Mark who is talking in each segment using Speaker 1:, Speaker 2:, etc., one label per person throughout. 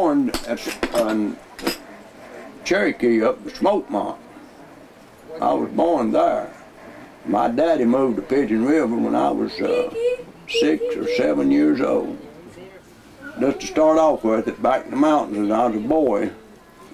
Speaker 1: born in Cherokee up in Smokemont. I was born there. My daddy moved to Pigeon River when I was 6 or 7 years old. Just to start off with, back in the mountains when I was a boy,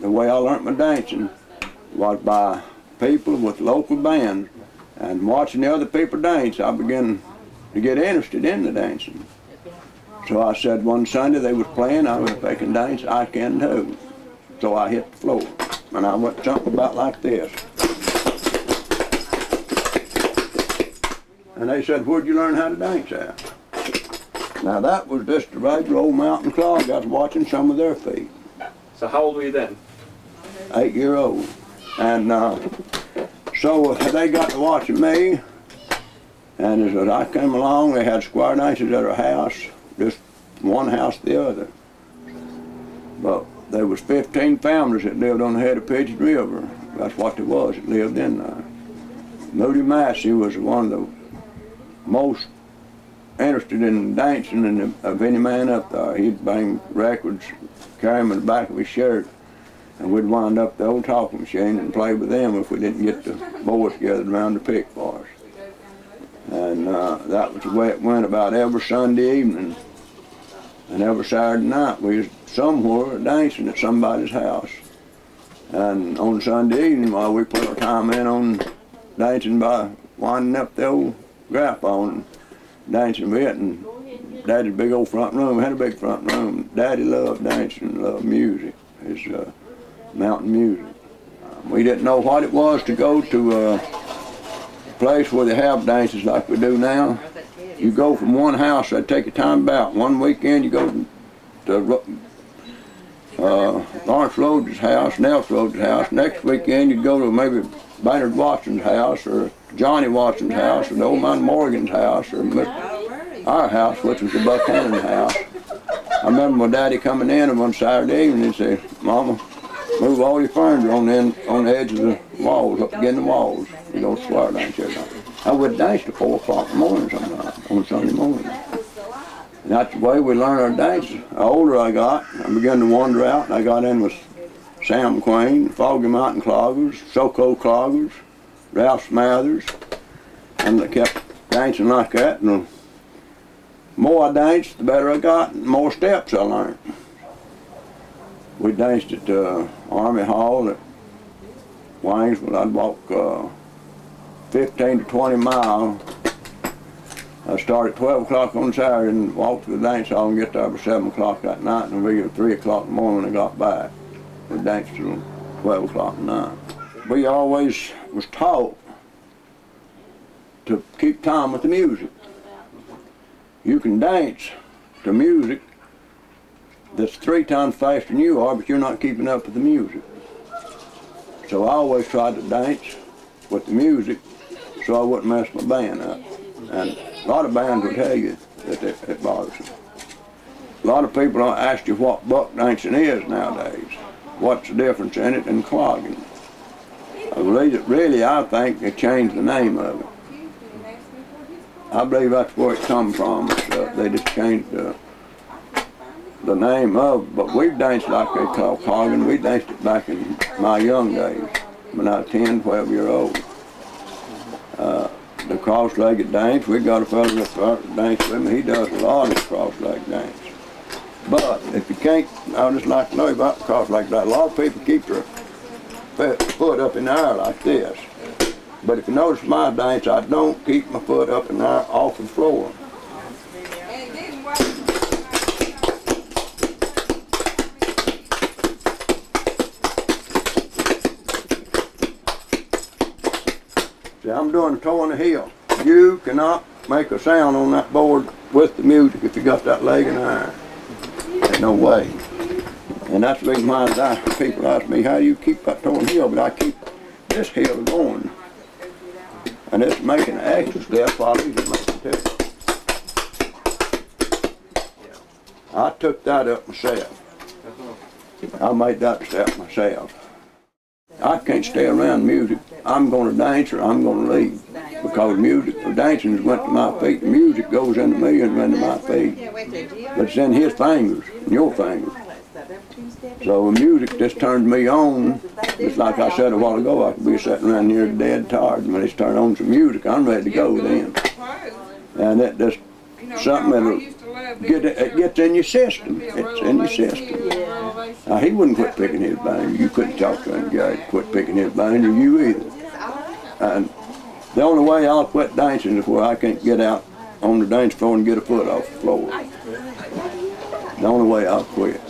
Speaker 1: the way I learned my dancing was by people with local bands, and watching the other people dance, I began to get interested in the dancing. So I said one Sunday they was playing, if they can dance, I can too. So I hit the floor, and I went something about like this. And they said, "Where'd you learn how to dance at?" Now that was just a regular old mountain clog. I was watching some of their feet.
Speaker 2: So how old were you then?
Speaker 1: 8 years old. And so they got to watching me, and as I came along, they had square dances at our house, just one house to the other. But there was 15 families that lived on the head of Pigeon River. That's what there was that lived in there. Moody Massey was one of the most interested in dancing of any man up there. He'd bang records, carry them in the back of his shirt, and we'd wind up the old talking machine and play with them if we didn't get the boys gathered around to pick for us. And that was the way it went about every Sunday evening. And every Saturday night we was somewhere dancing at somebody's house. And on Sunday evening, while we put our time in on dancing by winding up the old gramophone, dancing with it, and Daddy's big old front room, had a big front room. Daddy loved dancing, loved music, his mountain music. We didn't know what it was to go to a place where they have dances like we do now. You go from one house, they'd take your time about. One weekend you go to Lawrence Rhodes' house, Nelson Rhodes' house. Next weekend you'd go to maybe Baynard Watson's house, or Johnny Watson's house, or the old man Morgan's house, or our house, which was the Buchanan house. I remember my daddy coming in one Saturday evening and said, "Mama, move all your furniture on the edge of the walls, up against the walls. You don't swear dance here." I would dance till 4 o'clock in the morning sometimes, on Sunday morning. And that's the way we learned our dances. The older I got, I began to wander out, and I got in with Sam Queen, Foggy Mountain Cloggers, Cloggers, Ralph Smathers, and they kept dancing like that. And the more I danced, the better I got, and the more steps I learned. We danced at Army Hall at Waynesville. I'd walk 15 to 20 miles. I started at 12 o'clock on Saturday and walked to the dance hall and get there by 7 o'clock that night, and we at 3 o'clock in the morning when I got back. We danced till 12 o'clock at night. We always was taught to keep time with the music. You can dance to music that's 3 times faster than you are, but you're not keeping up with the music. So I always tried to dance with the music so I wouldn't mess my band up. And a lot of bands will tell you that it bothers them. A lot of people don't ask you what buck dancing is nowadays. What's the difference in it and clogging? Really, I think they changed the name of it. I believe that's where it come from. They just changed the name of, but we've danced like they call clogging. We danced it back in my young days, when I was 10, 12 years old. The cross-legged dance, we got a fellow that dance with me. He does a lot of cross-legged dance. But if you can't, I just like to know about the cross-legged dance. A lot of people keep their foot up in the air like this. But if you notice my dance, I don't keep my foot up in the air off the floor. See, I'm doing a toe on the heel. You cannot make a sound on that board with the music if you got that leg in the air. There's no way. And that's the reason why people ask me, how do you keep that toe on the heel? But I keep this heel going. And it's making an extra step while he's making two. I took that up myself. I made that step myself. I can't stay around music. I'm going to dance or I'm going to leave. Because music for dancing went to my feet. Music goes into me and into my feet. But it's in his fingers and your fingers. So the music just turns me on. Just like I said a while ago, I could be sitting around here dead tired. When it's turned on some music, I'm ready to go then. And it just something that'll it gets in your system. It's in your system. Now, he wouldn't quit picking his banjo. You couldn't talk to him, Gary, quit picking his banjo, you either. And the only way I'll quit dancing is where I can't get out on the dance floor and get a foot off the floor. The only way I'll quit.